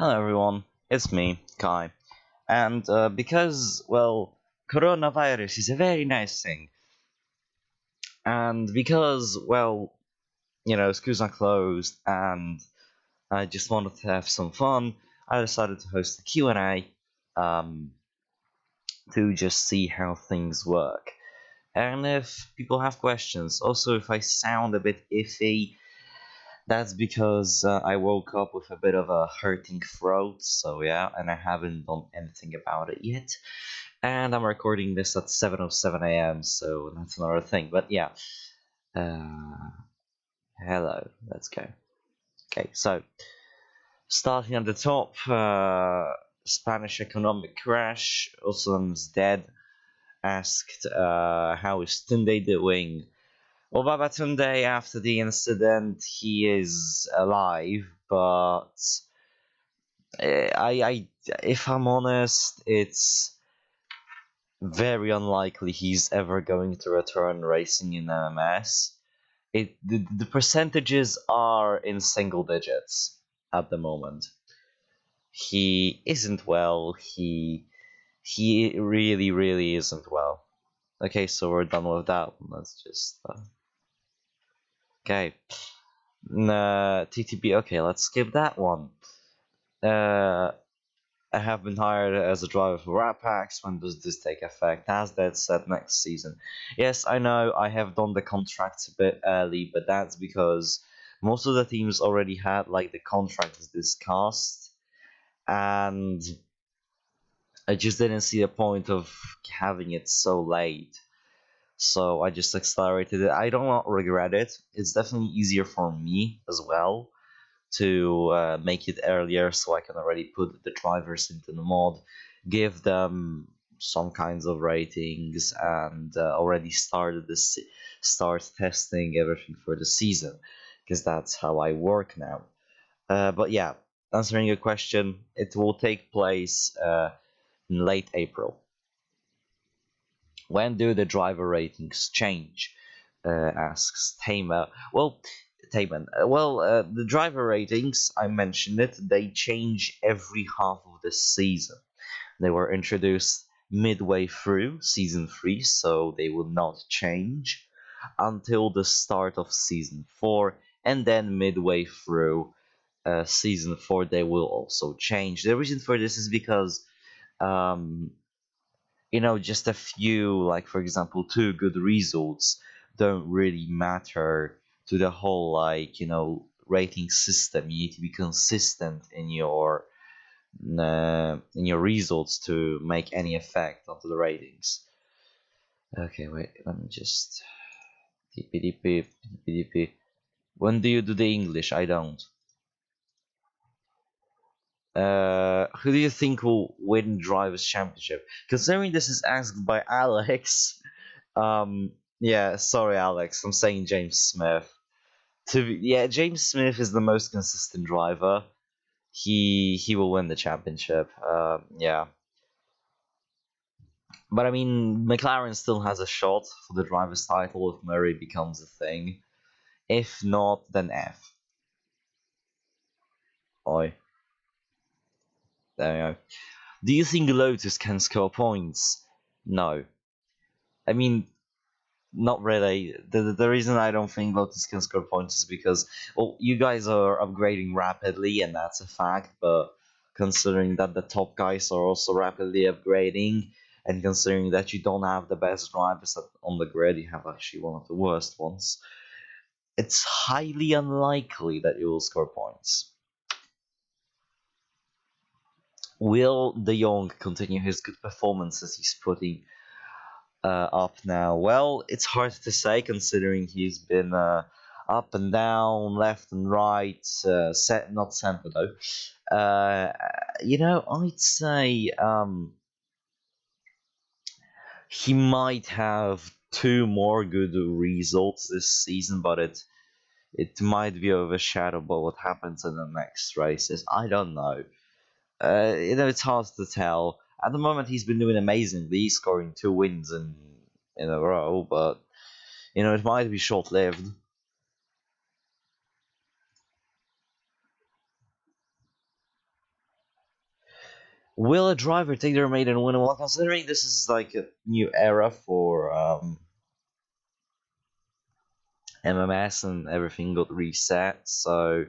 Hello everyone, it's me, Kai. And because, coronavirus is a very nice thing, and because, schools are closed and I just wanted to have some fun, I decided to host a Q&A to just see how things work. And if people have questions, also if I sound a bit iffy, that's because I woke up with a bit of a hurting throat, so yeah, and I haven't done anything about it yet. And I'm recording this at 7:07 a.m., so that's another thing. But yeah, uh, hello, let's go. Okay, so starting at the top, Spanish economic crash, also known as dead, asked how is Tunde doing. Well, Babatunde, after the incident, he is alive, but I, if I'm honest, it's very unlikely he's ever going to return racing in MMS. The percentages are in single digits at the moment. He isn't well. He really isn't well. Okay, so we're done with that. Let's just okay. TTP. Okay, let's skip that one. Uh, I have been hired as a driver for Rat Packs. When does this take effect? As that said, next season. Yes, I know I have done the contracts a bit early, but that's because most of the teams already had like the contracts discussed, and I just didn't see the point of having it so late. So I just accelerated it. I do not regret it. It's definitely easier for me as well to make it earlier so I can already put the drivers into the mod, give them some kinds of ratings, and already start testing everything for the season because that's how I work now. But yeah, answering your question, it will take place in late April. When do the driver ratings change? Asks Tamer. Well, Taman. The driver ratings, I mentioned it, they change every half of the season. They were introduced midway through season 3, so they will not change until the start of season 4, and then midway through season 4, they will also change. The reason for this is because um, just a few, like for example, two good results don't really matter to the whole, rating system. You need to be consistent in your results to make any effect onto the ratings. Okay, wait, let me just DP. When do you do the English? I don't. Who do you think will win Drivers' Championship? Considering this is asked by Alex, yeah, sorry, Alex, I'm saying James Smith. Yeah, James Smith is the most consistent driver. He will win the championship. Yeah, but I mean, McLaren still has a shot for the drivers' title if Murray becomes a thing. If not, then F. Oi, there you go. Do you think Lotus can score points? No. I mean, not really. The reason I don't think Lotus can score points is because, well, you guys are upgrading rapidly, and that's a fact, but considering that the top guys are also rapidly upgrading, and considering that you don't have the best drivers on the grid, you have actually one of the worst ones, it's highly unlikely that you will score points. Will De Jong continue his good performances he's putting up now? Well, it's hard to say considering he's been up and down, left and right, not center though. I'd say he might have two more good results this season, but it might be overshadowed by what happens in the next races. I don't know. It's hard to tell. At the moment, he's been doing amazingly, he's scoring 2 wins in a row, but it might be short lived. Will a driver take their maiden win? Well, considering this is like a new era for MMS and everything got reset, so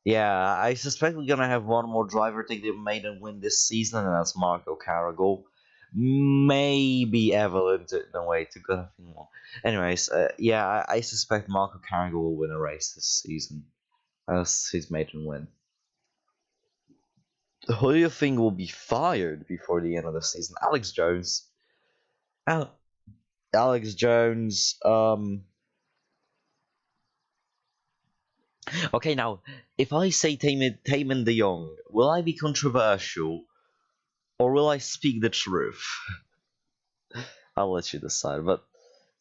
yeah, I suspect we're gonna have one more driver take their maiden win this season, and that's Marco Caragol. Maybe Evelyn to no way to go nothing more. Anyways, yeah, I suspect Marco Caragol will win a race this season as his maiden win. Who do you think will be fired before the end of the season? Alex Jones. Al- Alex Jones. Okay, now if I say Taman De Jong, will I be controversial or will I speak the truth? I'll let you decide. But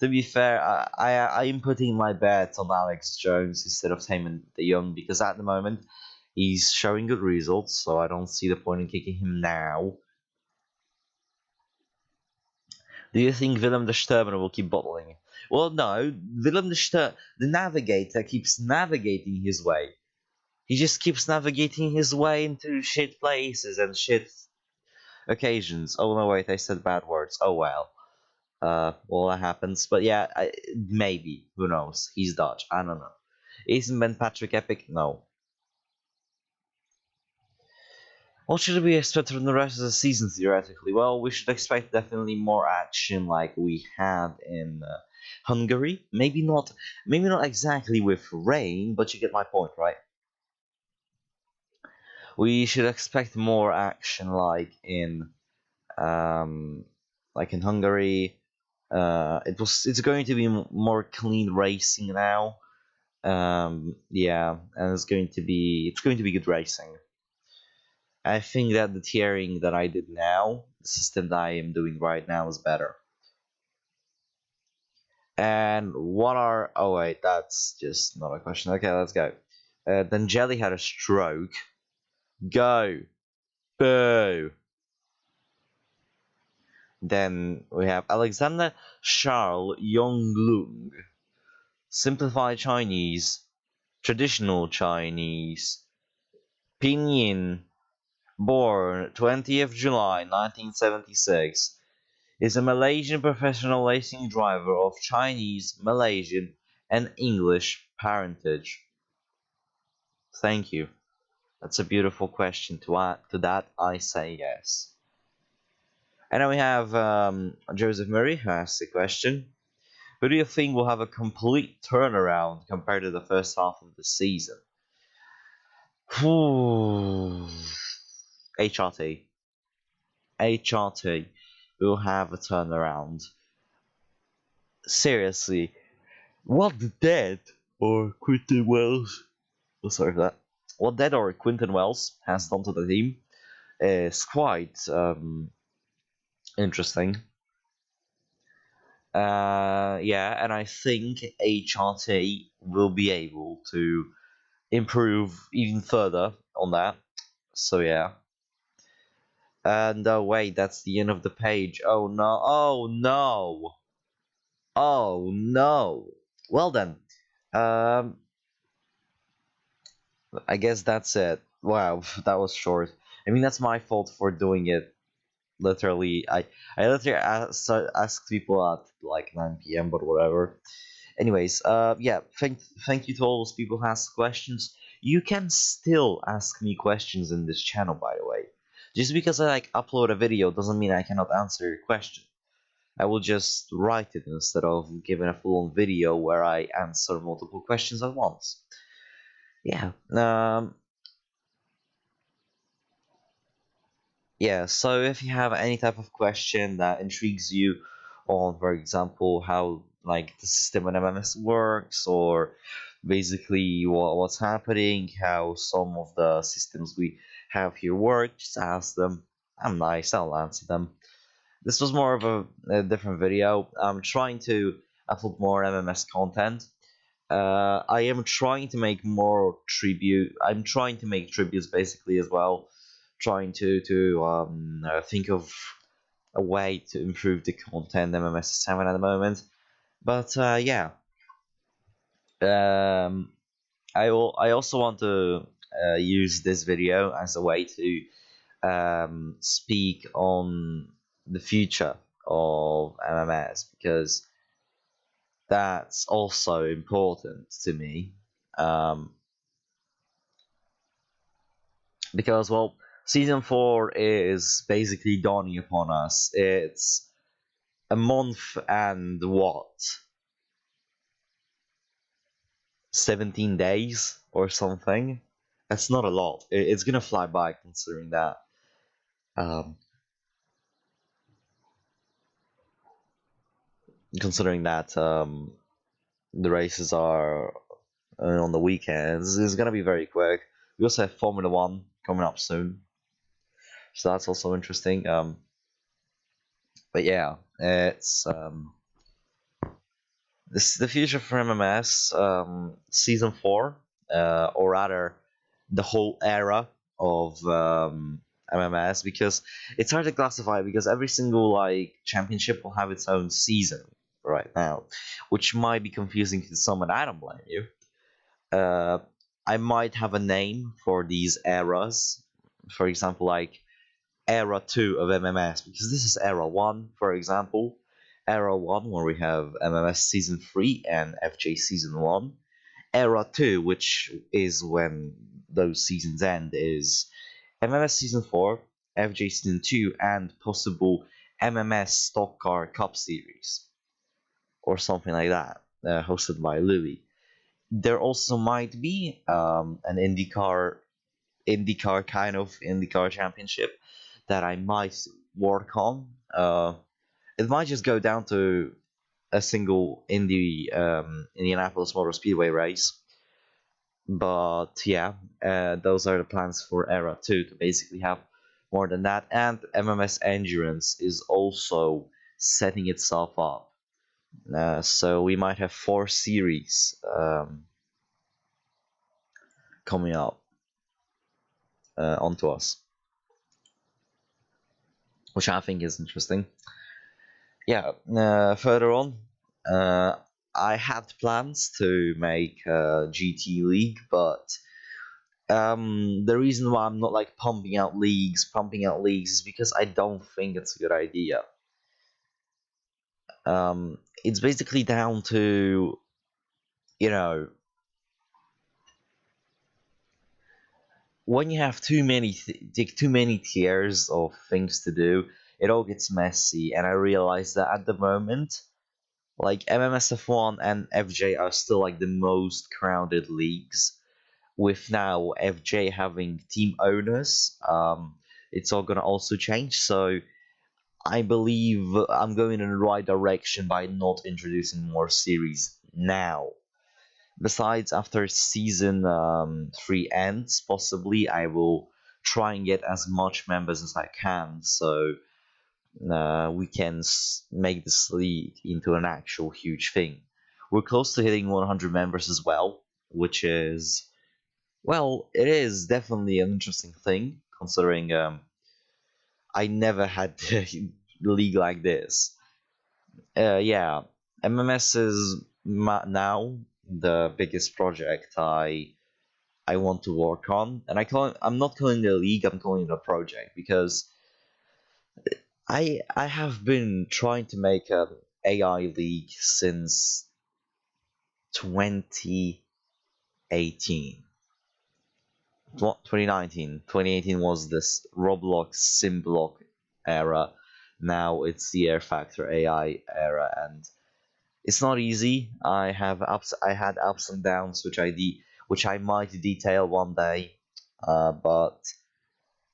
to be fair, I am putting my bet on Alex Jones instead of Taman De Jong because at the moment he's showing good results, so I don't see the point in kicking him now. Do you think Willem de Sturmer will keep bottling? Well, no. Willem de Sturmer, the navigator, keeps navigating his way. He just keeps navigating his way into shit places and shit occasions. Oh no, wait, I said bad words. Oh well. Well, that happens. But yeah, maybe. Who knows? He's Dutch. I don't know. Isn't Ben Patrick epic? No. What should we expect from the rest of the season, theoretically? Well, we should expect definitely more action like we had in Hungary. Maybe not exactly with rain, but you get my point, right? We should expect more action um, like in Hungary. It's going to be more clean racing now. Yeah, and it's going to be good racing. I think that the tiering that I did now, the system that I am doing right now, is better. And what are? Oh wait, that's just not a question. Okay, let's go. Then Jelly had a stroke. Go. Boo. Then we have Alexander Charles Yonglung. Simplified Chinese. Traditional Chinese. Pinyin. Born 20th July 1976. Is a Malaysian professional racing driver of Chinese, Malaysian, and English parentage. Thank you. That's a beautiful question. To that, I say yes. And then we have Joseph Murray who asks the question: who do you think will have a complete turnaround compared to the first half of the season? HRT. HRT will have a turnaround. Seriously, what Dead or Quinton Wells? Oh, sorry for that. What Dead or Quinton Wells has done to the team is quite interesting. Yeah, and I think HRT will be able to improve even further on that. So yeah. And wait, that's the end of the page. Oh no! Oh no! Oh no! Well then, um, I guess that's it. Wow, that was short. I mean, that's my fault for doing it. Literally, I literally asked people at like 9 p.m. But whatever. Anyways, yeah, thank you to all those people who asked questions. You can still ask me questions in this channel, by the way. Just because I like upload a video doesn't mean I cannot answer your question. I will just write it instead of giving a full-on video where I answer multiple questions at once. Yeah. Yeah, so if you have any type of question that intrigues you on, for example, how like the system in MMS works, or basically what's happening, how some of the systems we have here work, just ask them. I'm nice, I'll answer them. This was more of a different video. I'm trying to upload more MMS content. I am trying to make more tribute. I'm trying to make tributes basically as well, trying to think of a way to improve the content MMS is having at the moment. But yeah, I also want to use this video as a way to speak on the future of MMS because that's also important to me. Um, because, well, season 4 is basically dawning upon us. It's a month and what? 17 days or something? That's not a lot. It's gonna fly by considering that. Um, considering that the races are on the weekends, it's gonna be very quick. We also have Formula One coming up soon, so that's also interesting. But yeah, it's this the future for MMS. Season 4, or rather, the whole era of MMS, because it's hard to classify because every single like championship will have its own season right now, which might be confusing to some, and I don't blame you. Uh, I might have a name for these eras, for example, like Era 2 of MMS, because this is Era 1, for example. Era 1, where we have MMS Season 3 and FJ Season 1. Era 2, which is when those seasons end, is MMS Season 4, FJ Season 2, and possible MMS Stock Car Cup Series, or something like that, hosted by Louis. There also might be an IndyCar kind of IndyCar championship that I might work on. It might just go down to a single Indianapolis Motor Speedway race. But yeah, those are the plans for Era 2 to basically have more than that. And MMS Endurance is also setting itself up. So we might have 4 series coming up onto us, which I think is interesting. Yeah, further on, I had plans to make a GT League, but the reason why I'm not like pumping out leagues is because I don't think it's a good idea. It's basically down to, you know, when you have too many tiers of things to do, it all gets messy, and I realize that at the moment, like MMSF1 and FJ are still like the most crowded leagues. With now FJ having team owners, it's all gonna also change. So I believe I'm going in the right direction by not introducing more series now. Besides, after season 3 ends, possibly I will try and get as much members as I can, so we can make this league into an actual huge thing. We're close to hitting 100 members as well, which is, well, it is definitely an interesting thing, considering I never had a league like this. Yeah, MMS is now the biggest project I want to work on, and I'm not calling it a league, I'm calling it a project, because I have been trying to make an AI league since 2018. 2019 was this Roblox Symblock era. Now it's the Air Factor AI era, and it's not easy. I had ups and downs, which I might detail one day. But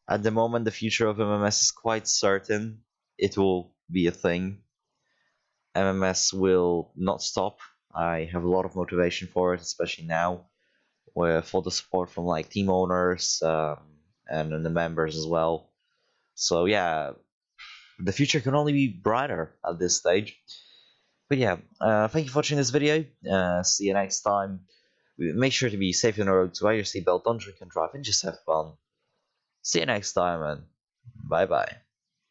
at the moment, the future of MMS is quite certain. It will be a thing. MMS will not stop. I have a lot of motivation for it, especially now, where for the support from like team owners and the members as well. So yeah, the future can only be brighter at this stage. But yeah, thank you for watching this video. See you next time. Make sure to be safe on the road, to wear your seatbelt, don't drink and drive, and just have fun. See you next time, and bye bye.